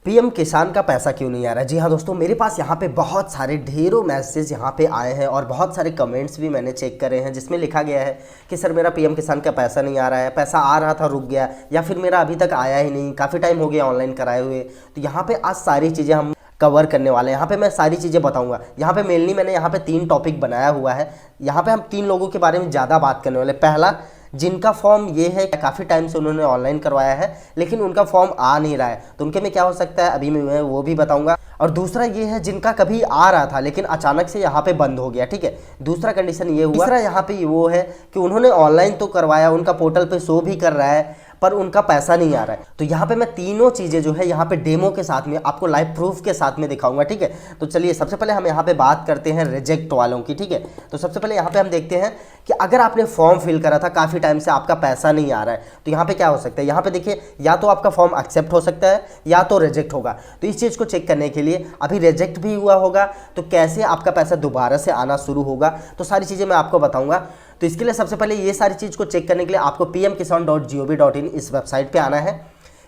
PM किसान का पैसा क्यों नहीं आ रहा है? जी हाँ दोस्तों, मेरे पास यहाँ पे बहुत सारे ढेरों मैसेज यहाँ पे आए हैं और बहुत सारे कमेंट्स भी मैंने चेक करे हैं जिसमें लिखा गया है कि सर मेरा पीएम किसान का पैसा नहीं आ रहा है, पैसा आ रहा था रुक गया, या फिर मेरा अभी तक आया ही नहीं, काफ़ी टाइम हो गया ऑनलाइन कराए हुए। तो यहाँ पे आज सारी चीज़ें हम कवर करने वाले हैं। यहाँ पे मैं सारी चीज़ें बताऊंगा। यहाँ पे मेनली मैंने यहाँ पे 3 टॉपिक बनाया हुआ है। यहाँ पे हम 3 लोगों के बारे में ज़्यादा बात करने वाले। पहला, जिनका फॉर्म ये है काफ़ी टाइम से उन्होंने ऑनलाइन करवाया है लेकिन उनका फॉर्म आ नहीं रहा है, तो उनके में क्या हो सकता है अभी मैं वो भी बताऊंगा। और दूसरा ये है जिनका कभी आ रहा था लेकिन अचानक से यहाँ पे बंद हो गया, ठीक है, दूसरा कंडीशन ये हुआ। तीसरा यहाँ पे वो है कि उन्होंने ऑनलाइन तो करवाया, उनका पोर्टल पे शो भी कर रहा है पर उनका पैसा नहीं आ रहा है। तो यहाँ पे मैं तीनों चीज़ें जो है यहाँ पे डेमो के साथ में आपको लाइव प्रूफ के साथ में दिखाऊंगा, ठीक है। तो चलिए सबसे पहले हम यहाँ पे बात करते हैं रिजेक्ट वालों की, ठीक है। तो सबसे पहले यहाँ पे हम देखते हैं कि अगर आपने फॉर्म फिल करा था काफ़ी टाइम से आपका पैसा नहीं आ रहा है तो यहाँ पे क्या हो सकता है। यहाँ पे देखिए, या तो आपका फॉर्म एक्सेप्ट हो सकता है या तो रिजेक्ट होगा। तो इस चीज़ को चेक करने के लिए अभी रिजेक्ट भी हुआ होगा तो कैसे आपका पैसा दोबारा से आना शुरू होगा, तो सारी चीज़ें मैं आपको बताऊँगा। तो इसके लिए सबसे पहले ये सारी चीज़ को चेक करने के लिए आपको pmkisan.gov.in इस वेबसाइट पे आना है।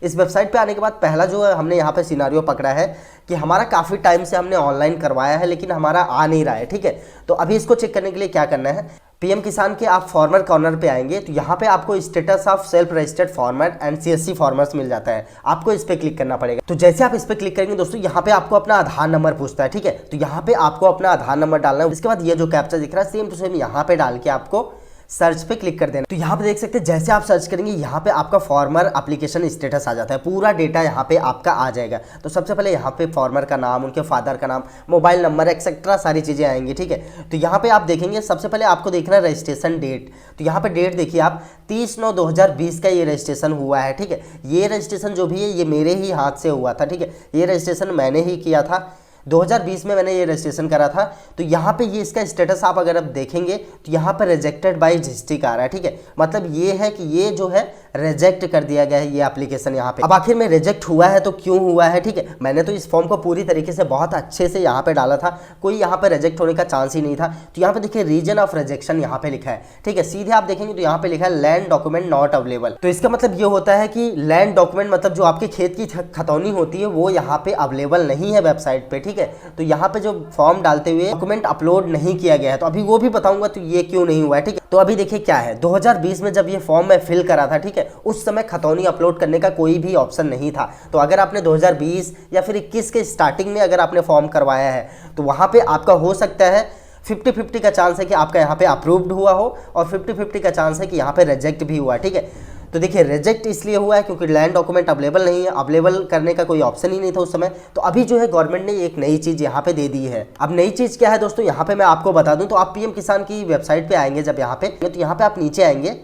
इस वेबसाइट पे आने के बाद पहला जो है हमने यहाँ पे सिनारियो पकड़ा है कि हमारा काफ़ी टाइम से हमने ऑनलाइन करवाया है लेकिन हमारा आ नहीं रहा है, ठीक है। तो अभी इसको चेक करने के लिए क्या करना है, पीएम किसान के आप फॉर्मर कॉर्नर पे आएंगे तो यहाँ पे आपको status of self registered format and CSC farmers मिल जाता है, आपको इस पे क्लिक करना पड़ेगा। तो जैसे आप इस पे क्लिक करेंगे दोस्तों, यहाँ पे आपको अपना आधार नंबर पूछता है, ठीक है। तो यहाँ पे आपको अपना आधार नंबर डालना है। इसके बाद ये जो कैप्चा दिख रहा है सेम टू सेम यहाँ पे डाल के आपको सर्च पे क्लिक कर देना। तो यहाँ पे देख सकते हैं जैसे आप सर्च करेंगे यहाँ पे आपका फॉर्मर एप्लीकेशन स्टेटस आ जाता है, पूरा डेटा यहाँ पे आपका आ जाएगा। तो सबसे पहले यहाँ पे फॉर्मर का नाम, उनके फादर का नाम, मोबाइल नंबर एक्सेट्रा सारी चीज़ें आएंगी, ठीक है। तो यहाँ पे आप देखेंगे सबसे पहले आपको देखना है रजिस्ट्रेशन डेट। तो यहाँ पे डेट देखिए आप 30/9/2020 का ये रजिस्ट्रेशन हुआ है, ठीक है। ये रजिस्ट्रेशन जो भी है ये मेरे ही हाथ से हुआ था, ठीक है। ये रजिस्ट्रेशन मैंने ही किया था, 2020 में मैंने ये रजिस्ट्रेशन करा था। तो यहाँ पे ये इसका स्टेटस आप अगर आप देखेंगे तो यहाँ पर रिजेक्टेड बाय डिस्ट्रिक्ट आ रहा है, ठीक है। मतलब ये है कि ये जो है रिजेक्ट कर दिया गया है ये एप्लीकेशन यहाँ पे। अब आखिर में रिजेक्ट हुआ है तो क्यों हुआ है, ठीक है। मैंने तो इस फॉर्म को पूरी तरीके से बहुत अच्छे से यहाँ पे डाला था, कोई यहाँ पे रिजेक्ट होने का चांस ही नहीं था। तो यहाँ पे देखिए रीजन ऑफ रिजेक्शन यहाँ पे लिखा है, ठीक है। सीधे आप देखेंगे तो यहाँ पे लिखा है लैंड डॉक्यूमेंट नॉट अवेलेबल। तो इसका मतलब ये होता है कि लैंड डॉक्यूमेंट मतलब जो आपके खेत की खतौनी होती है वो यहाँ पे अवेलेबल नहीं है वेबसाइट पे, ठीक है। तो यहाँ पे जो फॉर्म डालते हुए डॉक्यूमेंट अपलोड नहीं किया गया है, तो अभी वो भी बताऊंगा तो ये क्यों नहीं हुआ है, ठीक है। तो अभी देखिए क्या है, 2020 में जब ये फॉर्म मैं फिल करा था, ठीक है, उस समय खतौनी अपलोड करने का कोई भी ऑप्शन नहीं था। तो अगर आपने 2020 या फिर 21 के स्टार्टिंग में अगर आपने फॉर्म करवाया है तो वहाँ पे आपका हो सकता है 50-50 का चांस है कि आपका यहाँ पे अप्रूव्ड हुआ हो और 50-50 का चांस है कि यहाँ पे रिजेक्ट भी हुआ, ठीक है। तो देखिए रिजेक्ट इसलिए हुआ है क्योंकि लैंड डॉक्यूमेंट अवेलेबल नहीं है, अवेलेबल करने का कोई ऑप्शन ही नहीं था उस समय। तो अभी जो है गवर्नमेंट ने एक नई चीज़ यहाँ पे दे दी है। अब नई चीज़ क्या है दोस्तों, यहाँ पे मैं आपको बता दूं। तो आप पीएम किसान की वेबसाइट पे आएंगे जब यहाँ पे, तो यहाँ पे आप नीचे आएंगे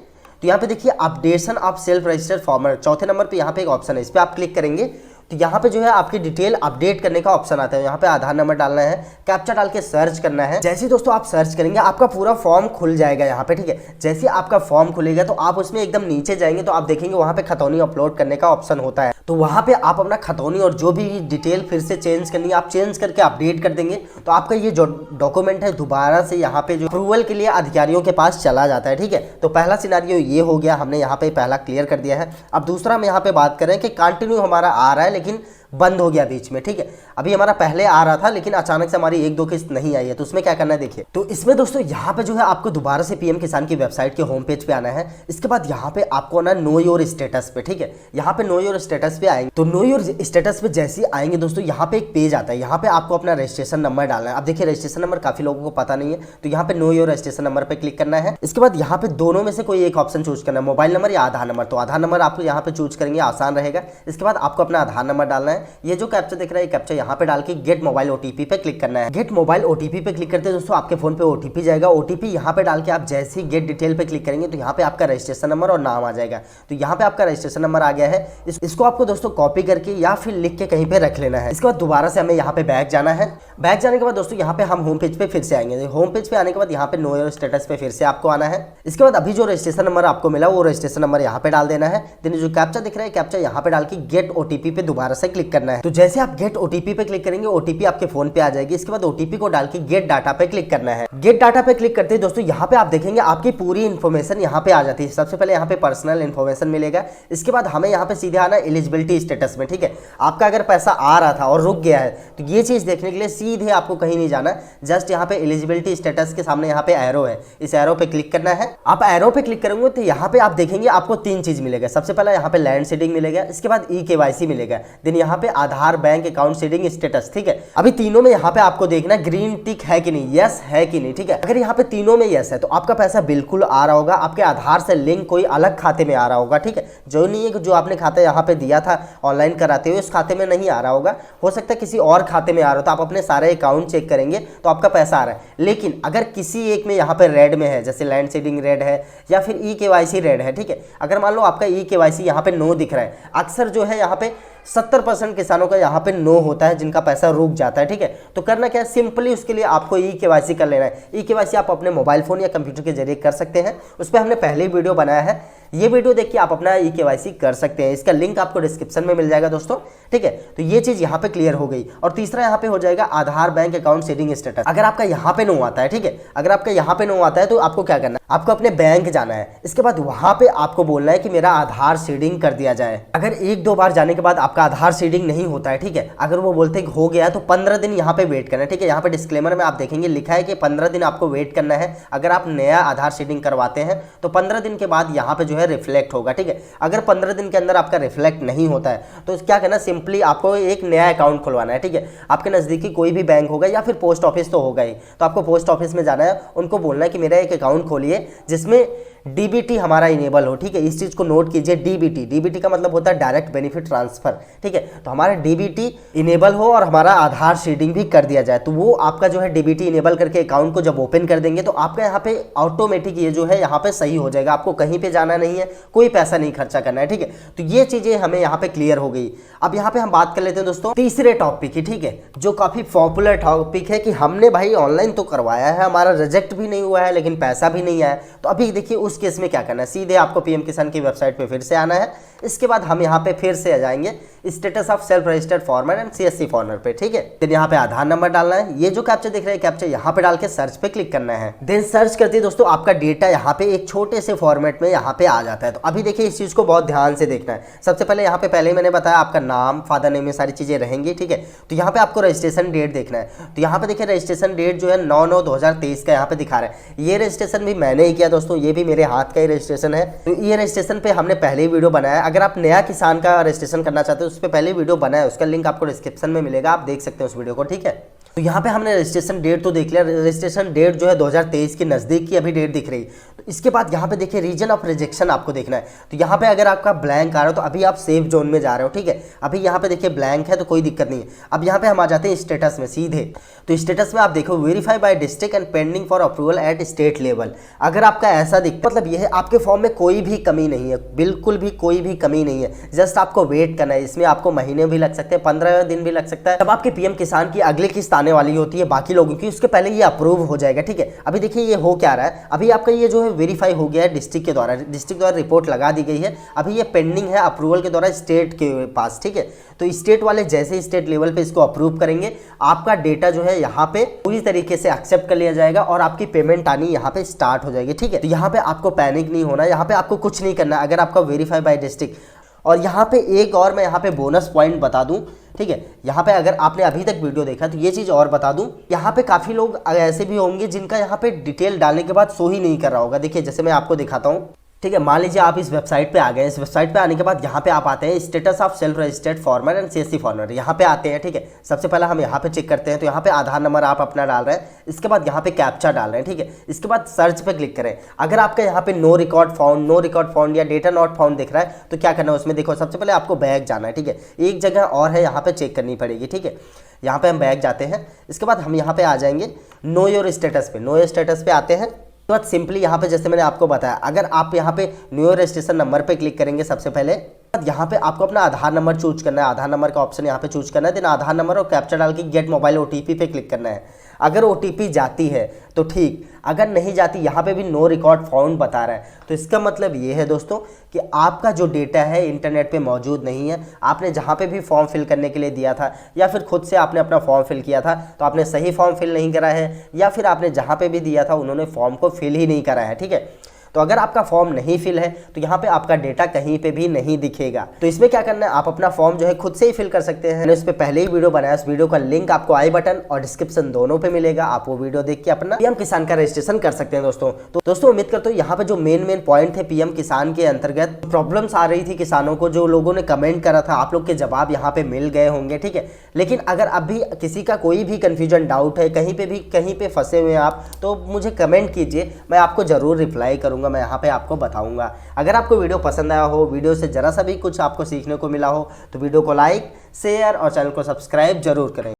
तो यहाँ पे देखिए updation of self registered farmer, चौथे नंबर पे यहाँ पे एक ऑप्शन है, इस पर आप क्लिक करेंगे तो यहाँ पे जो है आपकी डिटेल अपडेट करने का ऑप्शन आता है। यहाँ पे आधार नंबर डालना है, कैप्चा डाल के सर्च करना है। जैसे दोस्तों आप सर्च करेंगे आपका पूरा फॉर्म खुल जाएगा यहाँ पे, ठीक है। जैसे आपका फॉर्म खुलेगा तो आप उसमें एकदम नीचे जाएंगे तो आप देखेंगे वहाँ पे खतौनी अपलोड करने का ऑप्शन होता है। तो वहाँ पे आप अपना खतौनी और जो भी डिटेल फिर से चेंज करनी है आप चेंज करके अपडेट कर देंगे तो आपका ये जो डॉक्यूमेंट है दोबारा से यहाँ पे जो अप्रूवल के लिए अधिकारियों के पास चला जाता है, ठीक है। तो पहला सिनारियो ये हो गया, हमने यहाँ पे पहला क्लियर कर दिया है। अब दूसरा हम यहाँ पे बात करें कि कंटिन्यू हमारा आ रहा है लेकिन बंद हो गया बीच में, ठीक है। अभी हमारा पहले आ रहा था लेकिन अचानक से हमारी 1-2 किस्त नहीं आई है, तो उसमें क्या करना है देखिए। तो इसमें दोस्तों यहाँ पे जो है आपको दोबारा से पीएम किसान की वेबसाइट के होम पेज पे आना है। इसके बाद यहाँ पे आपको ना नो योर स्टेटस पे, ठीक है, यहाँ पे नो योर स्टेटस पे आएंगे। तो नो योर स्टेटस पे जैसे ही आएंगे दोस्तों यहाँ पे एक पेज आता है, यहाँ पे आपको अपना रजिस्ट्रेशन नंबर डालना है। अब देखिए रजिस्ट्रेशन नंबर काफी लोगों को पता नहीं है, तो यहाँ पे नो योर रजिस्ट्रेशन नंबर पे क्लिक करना है। इसके बाद यहाँ पे दोनों में से कोई एक ऑप्शन चूज करना है, मोबाइल नंबर या आधार नंबर। तो आधार नंबर आपको यहाँ पे चूज करेंगे, आसान रहेगा। इसके बाद आपको अपना आधार नंबर डालना है। ये जो कैप्चा दिख रहा है कैप्चा यहाँ पे डाल के गेट मोबाइल ओटीपी पे क्लिक करना है। गेट मोबाइल ओटीपी पे क्लिक करते हैं दोस्तों आपके फोन पे ओटीपी जाएगा। ओटीपी यहाँ पे डाल के आप जैसे ही गेट डिटेल पे क्लिक करेंगे तो यहाँ पे आपका रजिस्ट्रेशन नंबर और नाम आ जाएगा। तो यहाँ पे आपका रजिस्ट्रेशन नंबर आ गया है, इसको आपको दोस्तों कॉपी करके या फिर लिख के कहीं पे रख लेना है। इसके बाद दोबारा से हमें यहाँ पे बैक जाना है। बैक जाने के बाद दोस्तों यहाँ पे हम होम पेज पे फिर से आएंगे। होम पेज पे आने के बाद यहाँ पे नो योर स्टेटस पे फिर से आपको आना है। इसके बाद अभी जो रजिस्ट्रेशन नंबर आपको मिला वो रजिस्ट्रेशन नंबर यहाँ पे डाल देना है। देन जो कैप्चा दिख रहा है कैप्चा यहाँ पे डाल के गेट ओटीपी पे दोबारा से क्लिक क्लिक करना है। तो जैसे आप गेट ओटीपी पे क्लिक करेंगे, ओटीपी आपके फोन पे आ जाएगी। इसके बाद ओटीपी को डाल के गेट डाटा पे क्लिक करना है। गेट डाटा पे क्लिक करते हैं दोस्तों, यहाँ पे आप देखेंगे आपकी पूरी इन्फॉर्मेशन यहाँ पे आ जाती है। सबसे पहले यहाँ पे पर्सनल इन्फॉर्मेशन मिलेगा। इसके बाद हमें यहाँ पे सीधे आना एलिजिबिलिटी स्टेटस में, ठीक है। आपका अगर पैसा आ रहा था और रुक गया है तो ये चीज देखने के लिए सीधे आपको कहीं नहीं जाना, जस्ट यहाँ पे एलिजिबिलिटी स्टेटस के सामने यहाँ पे एरो है, इस एरो पे क्लिक करना है। आप एरो पे क्लिक करेंगे तो यहाँ पे आप देखेंगे आपको तीन चीज मिलेगा। सबसे पहले यहाँ पे लैंड सीडिंग मिलेगा, इसके बाद ई-केवाईसी मिलेगा, देन यहाँ पे आधार बैंक अकाउंट सीडिंग स्टेटस, ठीक है। अभी तीनों में यहाँ पे आपको देखना ग्रीन टिक है कि नहीं, यस है कि नहीं, ठीक है। अगर यहाँ पे तीनों में यस है तो आपका पैसा बिल्कुल आ रहा होगा, आपके आधार से लिंक कोई अलग खाते में आ रहा होगा, ठीक है। जो नहीं है कि जो आपने खाता यहाँ पे दिया था ऑनलाइन कराते हुए उस खाते में नहीं आ रहा होगा, हो सकता है किसी और खाते में आ रहा हो, तो आप अपने सारे अकाउंट चेक करेंगे तो आपका पैसा आ रहा है। लेकिन अगर किसी एक में यहाँ पे रेड में है, जैसे लैंड सीडिंग रेड है या फिर ई-केवाईसी रेड है, ठीक है। अगर मान लो आपका ई-केवाईसी यहाँ पे नो दिख रहा है, अक्सर जो है यहाँ पे 70% किसानों का यहाँ पे नो होता है, जिनका पैसा रुक जाता है, ठीक है। तो करना क्या है, सिंपली उसके लिए आपको ई-केवाईसी कर लेना है। ई-केवाईसी आप अपने मोबाइल फोन या कंप्यूटर के जरिए कर सकते हैं, उस पर हमने पहले ही वीडियो बनाया है, ये वीडियो देख के आप अपना ई-केवाईसी कर सकते हैं। इसका लिंक आपको डिस्क्रिप्शन में मिल जाएगा दोस्तों, ठीक है। तो ये चीज यहाँ पे क्लियर हो गई। और तीसरा यहाँ पे हो जाएगा आधार बैंक अकाउंट सीडिंग स्टेटस। अगर आपका यहाँ पे नो आता है, ठीक है, अगर आपका यहाँ पे नो आता है तो आपको क्या करना है, आपको अपने बैंक जाना है। इसके बाद वहां पे आपको बोलना है कि मेरा आधार सीडिंग कर दिया जाए। अगर एक दो बार जाने के बाद आपका आधार सीडिंग नहीं होता है, ठीक है, अगर वो बोलते हैं हो गया तो 15 दिन यहाँ पे वेट करना है, ठीक है। यहाँ पे डिस्क्लेमर में आप देखेंगे लिखा है कि 15 दिन आपको वेट करना है। अगर आप नया आधार सीडिंग करवाते हैं तो 15 दिन के बाद यहाँ पे जो है रिफ्लेक्ट होगा, ठीक है। अगर 15 दिन के अंदर आपका रिफ्लेक्ट नहीं होता है तो क्या करना, सिंपली आपको एक नया अकाउंट खुलवाना है, ठीक है। आपके नजदीकी कोई भी बैंक होगा या फिर पोस्ट ऑफिस तो होगा ही, तो आपको पोस्ट ऑफिस में जाना है, उनको बोलना है कि मेरा एक अकाउंट खोलिए जिसमें डीबीटी हमारा इनेबल हो, ठीक है। इस चीज को नोट कीजिए, डीबीटी का मतलब होता है डायरेक्ट बेनिफिट ट्रांसफर, ठीक है। तो हमारा डीबीटी इनेबल हो और हमारा आधार सीडिंग भी कर दिया जाए, तो वो आपका जो है डीबीटी इनेबल करके अकाउंट को जब ओपन कर देंगे तो आपका यहाँ पे ऑटोमेटिक ये जो है यहाँ पे सही हो जाएगा। आपको कहीं पे जाना नहीं है, कोई पैसा नहीं खर्चा करना है, ठीक है। तो ये चीजें हमें यहाँ पे क्लियर हो गई। अब यहाँ पे हम बात कर लेते हैं दोस्तों तीसरे टॉपिक की, ठीक है, जो काफी पॉपुलर टॉपिक है कि हमने भाई ऑनलाइन तो करवाया है, हमारा रिजेक्ट भी नहीं हुआ है लेकिन पैसा भी नहीं आया। तो अभी देखिए उस केस में क्या करना है, सीधे आपको पीएम किसान की वेबसाइट पे फिर से आना है। इसके बाद हम यहाँ पे फिर से आ जाएंगे status of self registered farmer and CSC farmer पे, ठीक है। फिर यहाँ पे आधार नंबर डालना है, ये जो कैप्चा दिख रहा है कैप्चा यहाँ पे डाल के सर्च पे क्लिक करना है। देन सर्च करते ही दोस्तों आपका डेटा यहाँ पे एक छोटे से फॉर्मेट में यहाँ पे आ जाता है। तो अभी देखिए इस चीज को बहुत ध्यान से देखना है। सबसे पहले यहाँ पे पहले मैंने बताया आपका नाम, फादर नेम, ये सारी चीजें रहेंगी, ठीक है। तो यहाँ पे आपको रजिस्ट्रेशन डेट देखना है। तो यहाँ पे देखिए रजिस्ट्रेशन डेट जो है 9/9/2023 का यहाँ पे दिखा रहा है। ये रजिस्ट्रेशन भी मैंने ही किया दोस्तों, ये भी मेरे हाथ का ही रजिस्ट्रेशन है। तो ये रजिस्ट्रेशन पे हमने पहले ही वीडियो बनाया। अगर आप नया किसान का रजिस्ट्रेशन करना चाहते हो उस पर पहले वीडियो बनाया, उसका लिंक आपको डिस्क्रिप्शन में मिलेगा, आप देख सकते हैं उस वीडियो को, ठीक है। तो यहाँ पे हमने रजिस्ट्रेशन डेट तो देख लिया, रजिस्ट्रेशन डेट जो है 2023 की नज़दीक की अभी डेट दिख रही। तो इसके बाद यहाँ पे देखिए रीजन ऑफ रिजेक्शन आपको देखना है। तो यहाँ पे अगर आपका ब्लैंक आ रहा हो तो अभी आप सेफ जोन में जा रहे हो, ठीक है। अभी यहाँ पे देखिए ब्लैंक है तो कोई दिक्कत नहीं है। अब यहाँ पे हम आ जाते हैं स्टेटस में सीधे। तो स्टेटस में आप देखो verify by district and pending for approval at state level. अगर आपका ऐसा दिख, मतलब यह है आपके फॉर्म में कोई भी कमी नहीं है, बिल्कुल भी कोई भी कमी नहीं है, जस्ट आपको वेट करना है। इसमें आपको महीने भी लग सकते हैं, 15 दिन भी लग सकता है। जब आपके पीएम किसान की अगली किस्त आने वाली होती है बाकी लोगों की, उसके पहले ये अप्रूव हो जाएगा, ठीक है। अभी देखिए ये हो क्या रहा है, अभी आपका ये जो है वेरीफाई हो गया है डिस्ट्रिक्ट के द्वारा, डिस्ट्रिक्ट द्वारा रिपोर्ट लगा दी गई है। अभी ये पेंडिंग है अप्रूवल के द्वारा स्टेट के पास, ठीक है। तो स्टेट वाले जैसे स्टेट लेवल पे इसको अप्रूव करेंगे, आपका डेटा जो है यहाँ पे पूरी तरीके से एक्सेप्ट कर लिया जाएगा और आपकी पेमेंट आनी यहाँ पे स्टार्ट हो जाएगी, ठीक है। तो यहाँ पे आपको पैनिक नहीं होना, यहाँ पे आपको कुछ नहीं करना अगर आपका वेरीफाई बाय डिस्ट्रिक्ट। और यहाँ पे एक और मैं यहाँ पे बोनस पॉइंट बता दूं, ठीक है। यहाँ पे अगर आपने अभी तक वीडियो देखा तो ये चीज़ और बता दूं, यहाँ पे काफ़ी लोग ऐसे भी होंगे जिनका यहाँ पे डिटेल डालने के बाद शो ही नहीं कर रहा होगा। देखिए जैसे मैं आपको दिखाता हूँ, ठीक है। मान लीजिए आप इस वेबसाइट पे आ गए, इस वेबसाइट पे आने के बाद यहाँ पे आप आते हैं status of self registered farmer and CSC farmer, यहाँ पे आते हैं, ठीक है। सबसे पहले हम यहाँ पे चेक करते हैं, तो यहाँ पे आधार नंबर आप अपना डाल रहे हैं, इसके बाद यहाँ पे कैप्चा डाल रहे हैं, ठीक है। इसके बाद सर्च पे क्लिक करें। अगर आपका यहाँ पे नो रिकॉर्ड फाउंड या डेटा नॉट फाउंड दिख रहा है तो क्या करना है उसमें, देखो सबसे पहले आपको बैक जाना है, ठीक है। एक जगह और है यहाँ पे चेक करनी पड़ेगी, ठीक है। यहाँ पे हम बैक जाते हैं, इसके बाद हम यहाँ पे आ जाएंगे नो योर स्टेटस पे, नो योर स्टेटस पे आते हैं। तो सिंपली यहाँ पे जैसे मैंने आपको बताया, अगर आप यहाँ पे न्यू रजिस्ट्रेशन नंबर पे क्लिक करेंगे सबसे पहले, यहाँ पे आपको अपना आधार नंबर चूज करना है, आधार नंबर का ऑप्शन यहाँ पे चूज करना है। देन आधार नंबर और कैप्चा डाल के गेट मोबाइल ओटीपी पे क्लिक करना है। अगर ओटीपी जाती है तो ठीक, अगर नहीं जाती, यहाँ पे भी नो रिकॉर्ड फाउंड बता रहा है, तो इसका मतलब ये है दोस्तों कि आपका जो डेटा है इंटरनेट पे मौजूद नहीं है। आपने जहाँ पे भी फॉर्म फिल करने के लिए दिया था या फिर खुद से आपने अपना फॉर्म फिल किया था तो आपने सही फॉर्म फिल नहीं करा है, या फिर आपने जहाँ पे भी दिया था उन्होंने फॉर्म को फिल ही नहीं करा है। ठीक है, तो अगर आपका फॉर्म नहीं फिल है तो यहाँ पे आपका डेटा कहीं पे भी नहीं दिखेगा। तो इसमें क्या करना है, आप अपना फॉर्म जो है खुद से ही फिल कर सकते हैं। मैंने इस पे पहले ही वीडियो बनाया, उस वीडियो का लिंक आपको आई बटन और डिस्क्रिप्शन दोनों पे मिलेगा। आप वो वीडियो देख के अपना पीएम किसान का रजिस्ट्रेशन कर सकते हैं दोस्तों। तो दोस्तों उम्मीद करता हूँ यहाँ पे जो मेन पॉइंट थे पीएम किसान के अंतर्गत प्रॉब्लम्स आ रही थी किसानों को, जो लोगों ने कमेंट करा था, आप लोग के जवाब यहाँ पे मिल गए होंगे। ठीक है, लेकिन अगर अभी किसी का कोई भी कंफ्यूजन, डाउट है, कहीं पे फंसे हुए हैं आप, तो मुझे कमेंट कीजिए, मैं आपको जरूर रिप्लाई करूंगा। मैं यहाँ पे आपको बताऊंगा। अगर आपको वीडियो पसंद आया हो, वीडियो से जरा सा भी कुछ आपको सीखने को मिला हो, तो वीडियो को लाइक, शेयर और चैनल को सब्सक्राइब जरूर करें।